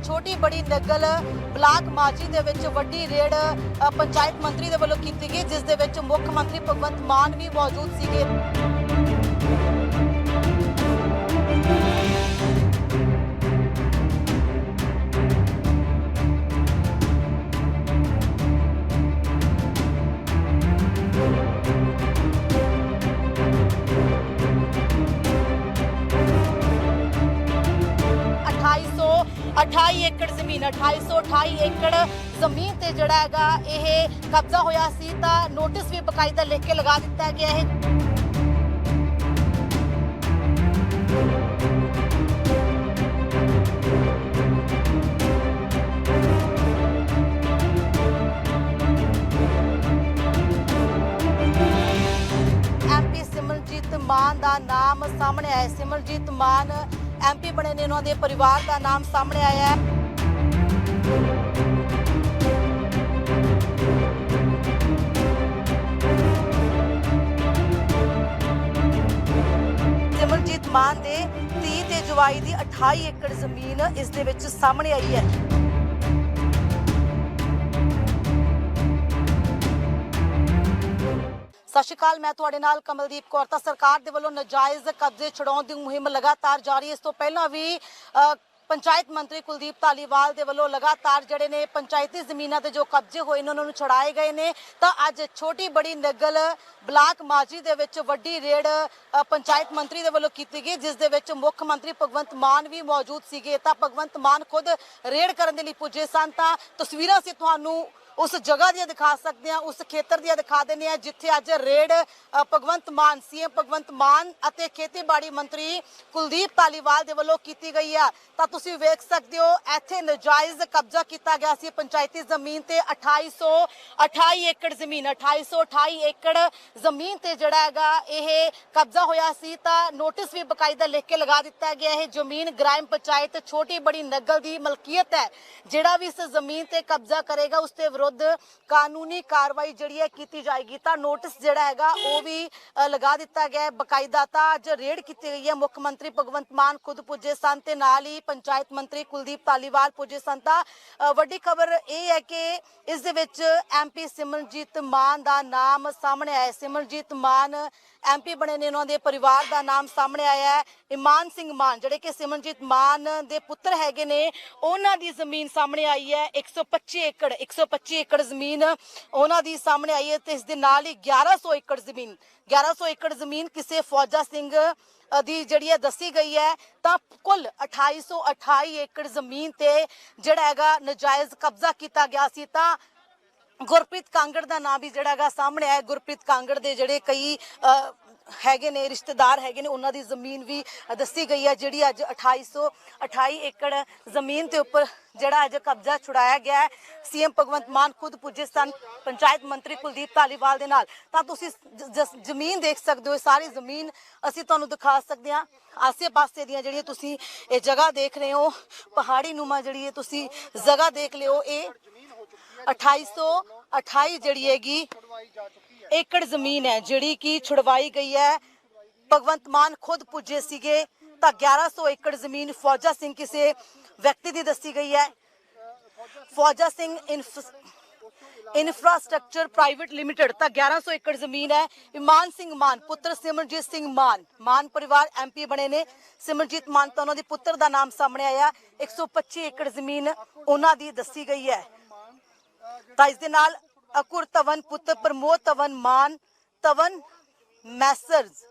छोटी बड़ी नगल ब्लाक माजी दे विच वड्डी रेड पंचायत मंत्री दे वल्लों कीती गई, जिस दे विच मुख मंत्री भगवंत मान भी मौजूद सीगे। अठाई एकड़ जमीन 2828 एकड़ जमीन ते जड़ा हैगा यह कब्जा होया सी तां नोटिस भी बकायदा लिख के लगा दिता गया है। MP सिमरनजीत मान का नाम सामने आया। सिमरनजीत मान MP बने ने, उन्होंने परिवार का नाम सामने आया है। सिमरनजीत मान दे धी ते जवाई दी 28 एकड़ जमीन इस दे विच सामने आई है। सत श्री अकाल, मैं तुहाडे नाल कमलदीप कौर। तां सरकार दे वल्लों नाजायज़ कब्जे छुड़ाउण दी मुहिम लगातार जारी है। इस तो पहलां भी पंचायत मंत्री कुलदीप धालीवाल दे वल्लों लगातार जड़े ने पंचायती जमीनां ते जो कब्जे होए ने उन्हां नूं छुड़ाए गए ने। तां अज छोटी बड़ी नगल ब्लाक माजी दे विच वड्डी रेड पंचायत मंत्री दे वल्लों कीती गई, जिस दे विच मुख मंत्री भगवंत मान भी मौजूद सीगे। तां भगवंत मान खुद रेड करन दे लई पुजे सन। तां तस्वीरां असीं तुहानूं उस जगह दी दिखा सकते हैं, उस खेतर दी दिखा देने हैं जिथे अज रेड भगवंत मान सीएम भगवंत मान अते खेतीबाड़ी मंत्री कुलदीप धालीवाल दे वल्लों कीती गई है। तां तुसीं वेख सकते हो इत्थे नजायज़ कब्जा किया गया सी पंचायती जमीन ते 2828 एकड़ जमीन 2828 एकड़ जमीन ते जड़ा हैगा यह कब्जा होया सी। तां नोटिस भी बकायदा लिख के लगा दिता गया है। जमीन ग्राम पंचायत छोटी बड़ी नगल दी मलकीयत है। जिहड़ा भी इस जमीन ते कब्जा करेगा उसते विरुद्ध कानूनी कार्रवाई जिहड़ी है की जाएगी। तां नोटिस जिहड़ा हैगा वो भी लगा दिता गया है बकायदा। तां अज रेड की गई है। मुख मंत्री भगवंत मान खुद पुजे सन ते नाल ही पंचायत मंत्री कुलदीप धालीवाल पुजे सन। तां वड्डी खबर यह है कि इस दे विच MP सिमरनजीत मान का नाम सामने आया। सिमरनजीत मान MP बने ने, उन्होंने परिवार का नाम सामने आया है। इमान सिंह मान जिहड़े कि सिमरनजीत मान दे पुत्र हैगे ने, उन्हां दी जमीन सामने आई है 125 एकड़ जमीन उन्हां दी सामने आई है। ते इस दे नाल ही 1100 एकड़ जमीन किसे फौजा सिंह दी जिहड़ी है दसी गई है। तां कुल 2828 एकड़ जमीन ते जिहड़ा हैगा नजायज़ कब्जा किया गया सी। तां गुरप्रीत कांगड़ का नाम भी जिहड़ा हैगा सामने आया। गुरप्रीत कांगड़ दे जिहड़े कई हैगे ने रिश्तेदार हैगे ने, उन्हां दी जमीन भी दसी गई है जिहड़ी अज 2828 एकड़ जमीन के उपर जिहड़ा अज कब्जा छुड़ाया गया है। सीएम भगवंत मान खुद पुजे सन पंचायत मंत्री कुलदीप धालीवाल दे नाल। तां तुसीं जमीन देख सकते हो, सारी जमीन असीं तुहानूं दिखा सकते हैं। आसे पासे दियां जिहड़ियां तुसीं ये जगह देख रहे हो, पहाड़ी नुमा जिहड़ी तुसीं जगह देख लिओ, ये 2828 जिहड़ी हैगी एकड़ जमीन है जिहड़ी कि छुड़वाई गई है। भगवंत मान खुद पुजे सीगे। तां 1100 एकड़ जमीन फौजा सिंह किसी व्यक्ति की दसी गई है। फौजा सिंह इंफ्रास्ट्रक्चर प्राइवेट लिमिटेड। तां 1100 एकड़ जमीन है। इमान सिंह मान पुत्र सिमरनजीत सिंह मान परिवार MP बने ने। सिमरनजीत मान तो उन्होंने पुत्र का नाम सामने आया। 125 एकड़ जमीन उन्हां दी दसी गई है। तां इस दे नाल अकुर तवन पुत्र प्रमोद तवन मान तवन messrs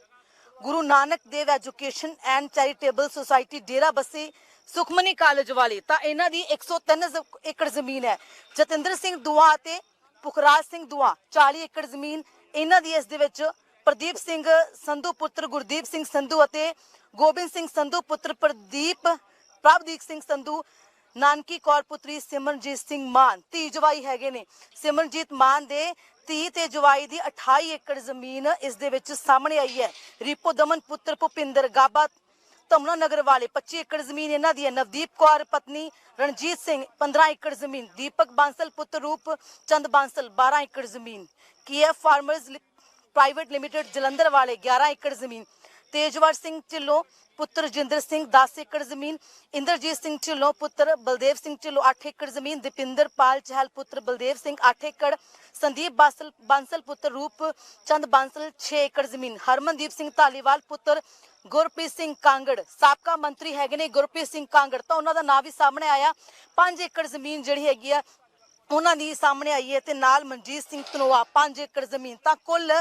Guru Nanak Dev education and charitable society Dera Bassi Sukhmani college वाले। तां इन्हां दी 103 एकड़ जमीन है। जतिंदर सिंह दुआ ते पुखराज सिंह दुआ 40 एकड़ जमीन इन्हां दी। इस दे विच प्रदीप सिंह संधू पुत्र गुरदीप सिंह संधू अते गोबिंद सिंह संधू पुत्र प्रभदीप सिंह संधू नानकी कौर पुत्री सिमरनजीत सिंह मान धी जवाई हैगे ने। सिमरनजीत मान दे धी ते जवाई दी 28 एकड़ जमीन इस दे विच सामने आई है। रिपो दमन पुत्र भुपिंदर गाबा तमना नगर वाले 25 एकड़ जमीन इन्हां दी है। नवदीप कौर पत्नी रणजीत सिंह 15 एकड़ जमीन। दीपक बांसल पुत्र रूप चंद बांसल 12 एकड़ जमीन। KF farmers private limited Jalandhar वाले 11 एकड़ जमीन। तेजवर सिंह ढिल्लों पुत्र रजिंदर सिंह 10 एकड़ जमीन, इंद्रजीत सिंह ढिल्लों पुत्र बलदेव सिंह ढिल्लों 8 एकड़ जमीन, दीपिंदर पाल चहल पुत्र बलदेव सिंह 8 एकड़, संदीप बांसल पुत्र रूप चंद बांसल 6 एकड़ जमीन, हरमनदीप सिंह धालीवाल पुत्र गुरप्रीत सिंह कांगड़ साबका मंत्री हैगे ने गुरप्रीत सिंह कांगड़ तो उन्हों का नाम भी सामने आया। 5 एकड़ जमीन जिहड़ी हैगी आ ਉਹਨਾਂ ਦੀ ਸਾਹਮਣੇ ਆਈ ਹੈ ਤੇ ਨਾਲ ਮਨਜੀਤ ਸਿੰਘ ਧਨੋਆ 5 ਏਕੜ ਜ਼ਮੀਨ ਤਾਂ ਕੁੱਲ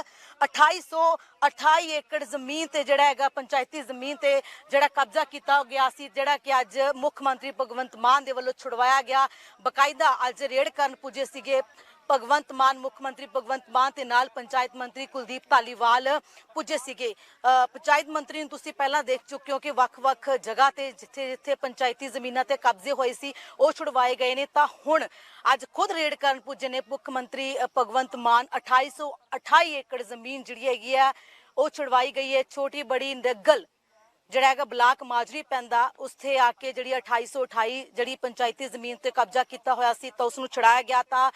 2828 ਏਕੜ ਜ਼ਮੀਨ ਤੇ ਜਿਹੜਾ ਹੈਗਾ ਪੰਚਾਇਤੀ ਜ਼ਮੀਨ ਤੇ ਜਿਹੜਾ ਕਬਜ਼ਾ ਕੀਤਾ ਗਿਆ ਸੀ ਜਿਹੜਾ ਕਿ ਅੱਜ ਮੁੱਖ ਮੰਤਰੀ ਭਗਵੰਤ ਮਾਨ ਦੇ ਵੱਲੋਂ ਛੁਡਵਾਇਆ ਗਿਆ। ਬਕਾਇਦਾ ਅੱਜ ਰੇਡ ਕਰਨ ਪੁੱਜੇ ਸੀਗੇ ਭਗਵੰਤ ਮਾਨ ਮੁੱਖ ਮੰਤਰੀ ਭਗਵੰਤ ਮਾਨ ਤੇ ਨਾਲ ਪੰਚਾਇਤ ਮੰਤਰੀ ਕੁਲਦੀਪ ਧਾਲੀਵਾਲ ਪੁੱਜੇ ਸੀਗੇ। ਪੰਚਾਇਤ ਮੰਤਰੀ ਨੂੰ ਤੁਸੀਂ ਪਹਿਲਾਂ ਦੇਖ ਚੁੱਕੇ ਹੋ ਕਿ ਵੱਖ-ਵੱਖ ਜਗ੍ਹਾ ਤੇ ਜਿੱਥੇ ਪੰਚਾਇਤੀ ਜ਼ਮੀਨਾਂ ਤੇ ਕਬਜ਼ੇ ਹੋਏ ਸੀ ਉਹ ਛੁਡਵਾਏ ਗਏ ਨੇ ਤਾਂ ਹੁਣ ਅੱਜ ਖੁਦ ਰੇਡ ਕਰਨ ਪੁੱਜੇ ਨੇ ਮੁੱਖ ਮੰਤਰੀ ਭਗਵੰਤ ਮਾਨ। 2828 ਏਕੜ ਜ਼ਮੀਨ ਜਿਹੜੀ ਹੈਗੀ ਆ ਉਹ ਛੁਡਵਾਈ ਗਈ ਹੈ। ਛੋਟੀ ਬੜੀ ਨਗਲ ਜਿਹੜਾ ਹੈਗਾ ਬਲਾਕ ਮਾਜਰੀ ਪੈਂਦਾ ਉੱਥੇ ਆ ਕੇ ਜਿਹੜੀ 2828 ਜਿਹੜੀ ਪੰਚਾਇਤੀ ਜ਼ਮੀਨ ਤੇ ਕਬਜ਼ਾ ਕੀਤਾ ਹੋਇਆ ਸੀ ਤਾਂ ਉਸ ਨੂੰ ਛੁਡਾਇਆ ਗਿਆ ਤਾਂ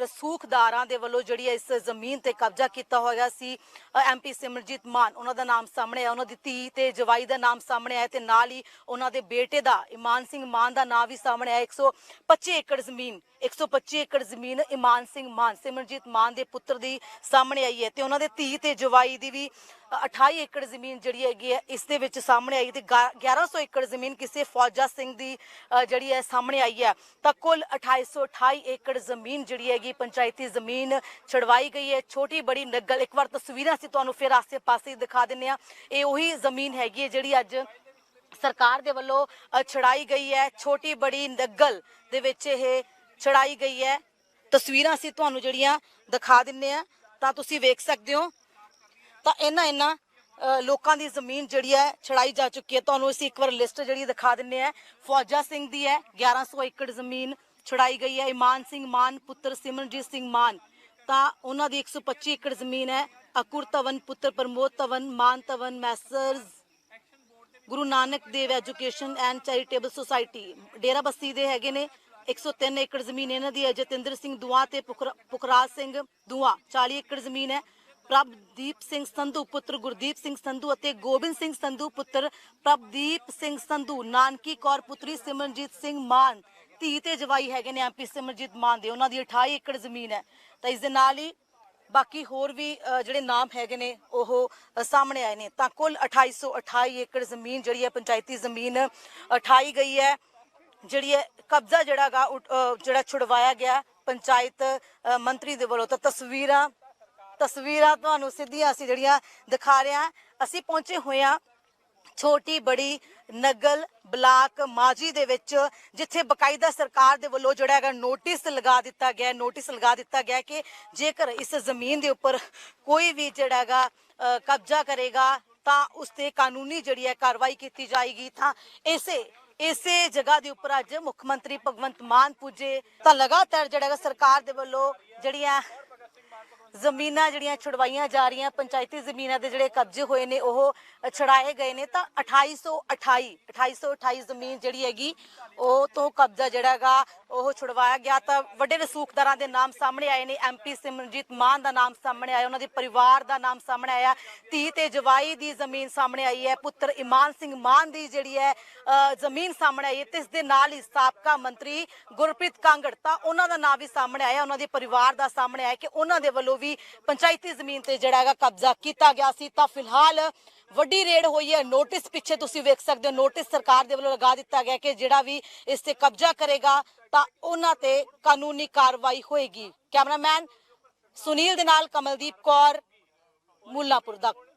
ਰਸੂਖਦਾਰਾਂ ਦੇ ਵੱਲੋਂ ਜਿਹੜੀ ਇਸ ਜ਼ਮੀਨ ਤੇ ਕਬਜ਼ਾ ਕੀਤਾ ਹੋਇਆ ਸੀ ਐਮਪੀ ਸਿਮਰਜੀਤ ਮਾਨ ਉਹਨਾਂ ਦਾ ਨਾਮ ਸਾਹਮਣੇ ਆਇਆ, ਉਹਨਾਂ ਦੀ ਧੀ ਤੇ ਜਵਾਈ ਦਾ ਨਾਮ ਸਾਹਮਣੇ ਆਇਆ ਤੇ ਨਾਲ ਹੀ ਉਹਨਾਂ ਦੇ ਬੇਟੇ ਦਾ ਇਮਾਨ ਸਿੰਘ ਮਾਨ ਦਾ ਨਾਮ ਵੀ ਸਾਹਮਣੇ ਆਇਆ। 125 ਏਕੜ ਜ਼ਮੀਨ 125 ਏਕੜ ਜ਼ਮੀਨ ਇਮਾਨ ਸਿੰਘ ਮਾਨ ਸਿਮਰਜੀਤ ਮਾਨ ਦੇ ਪੁੱਤਰ ਦੀ ਸਾਹਮਣੇ ਆਈ ਹੈ ਤੇ ਉਹਨਾਂ ਦੇ ਧੀ ਤੇ ਜਵਾਈ ਦੀ ਵੀ 28 ਏਕੜ ਜ਼ਮੀਨ ਜਿਹੜੀ ਹੈਗੀ ਹੈ ਇਸ ਦੇ ਵਿੱਚ ਸਾਹਮਣੇ ਆਈ ਤੇ 1100 ਏਕੜ ਜ਼ਮੀਨ ਕਿਸੇ ਫੌਜਾ ਸਿੰਘ ਦੀ ਜਿਹੜੀ ਹੈ ਸਾਹਮਣੇ ਆਈ ਹੈ ਤਾਂ ਕੁੱਲ 2828 ਏਕੜ ਜ਼ਮੀਨ ਜਿਹੜੀ ਹੈਗੀ ਪੰਚਾਇਤੀ ਜ਼ਮੀਨ ਛਡਵਾਈ ਗਈ ਹੈ। ਛੋਟੀ ਬੜੀ ਨਗਲ ਇੱਕ ਵਾਰ ਤਸਵੀਰਾਂ ਅਸੀਂ ਤੁਹਾਨੂੰ ਫਿਰ ਆਸੇ-ਪਾਸੇ ਦਿਖਾ ਦਿੰਨੇ ਆ। ਇਹ ਉਹੀ ਜ਼ਮੀਨ ਹੈਗੀ ਹੈ ਜਿਹੜੀ ਅੱਜ ਸਰਕਾਰ ਦੇ ਵੱਲੋਂ ਛੜਾਈ ਗਈ ਹੈ। ਛੋਟੀ ਬੜੀ ਨਗਲ ਦੇ ਵਿੱਚ ਇਹ ਛੜਾਈ ਗਈ ਹੈ। ਤਸਵੀਰਾਂ ਅਸੀਂ ਤੁਹਾਨੂੰ ਜਿਹੜੀਆਂ ਦਿਖਾ ਦਿੰਨੇ ਆ ਤਾਂ ਤੁਸੀਂ ਵੇਖ ਸਕਦੇ ਹੋ ਤਾਂ ਇਹਨਾਂ ਲੋਕਾਂ ਦੀ ਜ਼ਮੀਨ ਜਿਹੜੀ ਹੈ ਛੜਾਈ ਜਾ ਚੁੱਕੀ ਹੈ। ਤੁਹਾਨੂੰ ਅਸੀਂ ਇੱਕ ਵਾਰ ਲਿਸਟ ਜਿਹੜੀ ਦਿਖਾ ਦਿੰਨੇ ਆ। ਫੌਜਾ ਸਿੰਘ ਦੀ ਹੈ 1100 ਏਕੜ ਜ਼ਮੀਨ ਛੜਾਈ ਗਈ ਹੈ। ਇਮਾਨ ਸਿੰਘ ਮਾਨ ਪੁੱਤਰ ਸਿਮਰਨਜੀਤ ਸਿੰਘ ਮਾਨ ਤਾਂ ਉਹਨਾਂ ਦੀ 125 ਏਕੜ ਜ਼ਮੀਨ ਹੈ। ਅਕੁਰ ਧਵਨ ਪੁੱਤਰ Pramod Dhawan Maan Dhawan messrs Guru Nanak Dev education and charitable society Dera Bassi ਦੇ ਹੈਗੇ ਨੇ 103 ਏਕੜ ਜ਼ਮੀਨ ਇਹਨਾਂ ਦੀ ਹੈ। ਜਤਿੰਦਰ ਸਿੰਘ ਦੁਆ ਤੇ ਪੁਖਰਾਜ ਸਿੰਘ ਦੁਆ 40 ਏਕੜ ਜ਼ਮੀਨ ਹੈ। ਪ੍ਰਭਦੀਪ ਸਿੰਘ ਸੰਧੂ ਪੁੱਤਰ ਗੁਰਦੀਪ ਸਿੰਘ ਸੰਧੂ ਅਤੇ ਗੋਬਿੰਦ ਸਿੰਘ ਸੰਧੂ ਪੁੱਤਰ ਪ੍ਰਭਦੀਪ ਸਿੰਘ ਸੰਧੂ ਨਾਨਕੀ ਕੌਰ ਪੁੱਤਰੀ ਸਿਮਰਨਜੀਤ ਸਿੰਘ ਮਾਨ ਧੀ ਤੇ ਜਵਾਈ ਹੈਗੇ ਨੇ ਐਮਪੀ ਸਿਮਰਨਜੀਤ ਮਾਨ ਦੇ ਉਹਨਾਂ ਦੀ 28 ਏਕੜ ਜ਼ਮੀਨ ਹੈ। ਤਾਂ ਇਸ ਦੇ ਨਾਲ ਹੀ ਬਾਕੀ ਹੋਰ ਵੀ ਜਿਹੜੇ ਨਾਮ ਹੈਗੇ ਨੇ ਉਹ ਸਾਹਮਣੇ ਆਏ ਨੇ ਤਾਂ ਕੁੱਲ 2828 ਏਕੜ ਜ਼ਮੀਨ ਜਿਹੜੀ ਹੈ ਪੰਚਾਇਤੀ ਜ਼ਮੀਨ ਉਠਾਈ ਗਈ ਹੈ। ਜਿਹੜੀ ਹੈ ਕਬਜ਼ਾ ਜਿਹੜਾ ਛੁਡਵਾਇਆ ਗਿਆ ਪੰਚਾਇਤ ਮੰਤਰੀ ਦੇ ਵੱਲੋਂ। ਤਾਂ ਤਸਵੀਰਾਂ ਤੁਹਾਨੂੰ ਸਿੱਧੀਆਂ ਅਸੀਂ ਜਿਹੜੀਆਂ ਦਿਖਾ ਰਹੇ ਹਾਂ। ਅਸੀਂ ਪਹੁੰਚੇ ਹੋਏ ਹਾਂ ਛੋਟੀ ਬੜੀ ਨਗਲ ਬਲਾਕ ਮਾਜੀ ਦੇ ਵਿੱਚ ਜਿੱਥੇ ਬਕਾਇਦਾ ਸਰਕਾਰ ਦੇ ਵੱਲੋਂ ਜਿਹੜਾ ਹੈਗਾ ਨੋਟਿਸ ਲਗਾ ਦਿੱਤਾ ਗਿਆ ਕਿ ਜੇਕਰ ਇਸ ਜ਼ਮੀਨ ਦੇ ਉੱਪਰ ਕੋਈ ਵੀ ਜਿਹੜਾ ਹੈਗਾ ਕਬਜ਼ਾ ਕਰੇਗਾ ਤਾਂ ਉਸ ਤੇ ਕਾਨੂੰਨੀ ਜਿਹੜੀ ਹੈ ਕਾਰਵਾਈ ਕੀਤੀ ਜਾਏਗੀ। ਤਾਂ ਇਸੇ ਜਗ੍ਹਾ ਦੇ ਉੱਪਰ ਅੱਜ ਮੁੱਖ ਮੰਤਰੀ ਭਗਵੰਤ ਮਾਨ ਪੁੱਜੇ ਤਾਂ ਲਗਾਤਾਰ ਜਿਹੜਾ ਹੈਗਾ ਸਰਕਾਰ ਦੇ ਵੱਲੋਂ ਜਿਹੜੀਆਂ ਜ਼ਮੀਨਾਂ ਜਿਹੜੀਆਂ ਛੁਡਵਾਈਆਂ ਜਾ ਰਹੀਆਂ ਪੰਚਾਇਤੀ ਜ਼ਮੀਨਾਂ ਦੇ ਜਿਹੜੇ ਕਬਜ਼ੇ ਹੋਏ ਨੇ ਉਹ ਛੜਾਏ ਗਏ ਨੇ ਤਾਂ 2828 ਜ਼ਮੀਨ ਜਿਹੜੀ ਹੈਗੀ ਉਹ ਤੋਂ ਕਬਜ਼ਾ ਜਿਹੜਾ ਹੈਗਾ ਉਹ ਛੁਡਵਾਇਆ ਗਿਆ। ਤਾਂ ਵੱਡੇ ਰਸੂਖਦਾਰਾਂ ਦੇ ਨਾਮ ਸਾਹਮਣੇ ਆਏ ਨੇ। ਐਮਪੀ ਸਿਮਰਨਜੀਤ ਮਾਨ ਦਾ ਨਾਮ ਸਾਹਮਣੇ ਆਇਆ, ਉਹਨਾਂ ਦੇ ਪਰਿਵਾਰ ਦਾ ਨਾਮ ਸਾਹਮਣੇ ਆਇਆ, ਧੀ ਤੇ ਜਵਾਈ ਦੀ ਜ਼ਮੀਨ ਸਾਹਮਣੇ ਆਈ ਹੈ, ਪੁੱਤਰ ਇਮਾਨ ਸਿੰਘ ਮਾਨ ਦੀ ਜਿਹੜੀ ਹੈ ਜ਼ਮੀਨ ਸਾਹਮਣੇ ਆਈ ਹੈ ਤੇ ਇਸ ਦੇ ਨਾਲ ਹੀ ਸਾਬਕਾ ਮੰਤਰੀ ਗੁਰਪ੍ਰੀਤ ਕਾਂਗੜ ਤਾਂ ਉਹਨਾਂ ਦਾ ਨਾਮ ਵੀ ਸਾਹਮਣੇ ਆਇਆ, ਉਹਨਾਂ ਦੇ ਪਰਿਵਾਰ ਦਾ ਸਾਹਮਣੇ ਆਇਆ ਕਿ ਉਹਨਾਂ ਦੇ ਵੱਲੋਂ ਵੀ ਪੰਚਾਇਤੀ ਜ਼ਮੀਨ ਤੇ ਜਿਹੜਾ ਹੈਗਾ ਕਬਜ਼ਾ ਕੀਤਾ ਗਿਆ ਸੀ। ਤਾਂ ਫਿਲਹਾਲ ਵੱਡੀ ਰੇਡ ਹੋਈ ਹੈ। ਨੋਟਿਸ ਪਿੱਛੇ ਤੁਸੀਂ ਵੇਖ ਸਕਦੇ ਹੋ, ਨੋਟਿਸ ਸਰਕਾਰ ਦੇ ਵੱਲੋਂ ਲਗਾ ਦਿੱਤਾ ਗਿਆ ਕਿ ਜਿਹੜਾ ਵੀ ਇਸ ਤੇ ਕਬਜ਼ਾ ਕਰੇਗਾ ਤਾਂ ਉਹਨਾਂ ਤੇ ਕਾਨੂੰਨੀ ਕਾਰਵਾਈ ਹੋਏਗੀ। ਕੈਮਰਾਮੈਨ ਸੁਨੀਲ ਦੇ ਨਾਲ ਕਮਲਦੀਪ ਕੌਰ ਮੁੱਲਾਂਪੁਰ ਦਾ।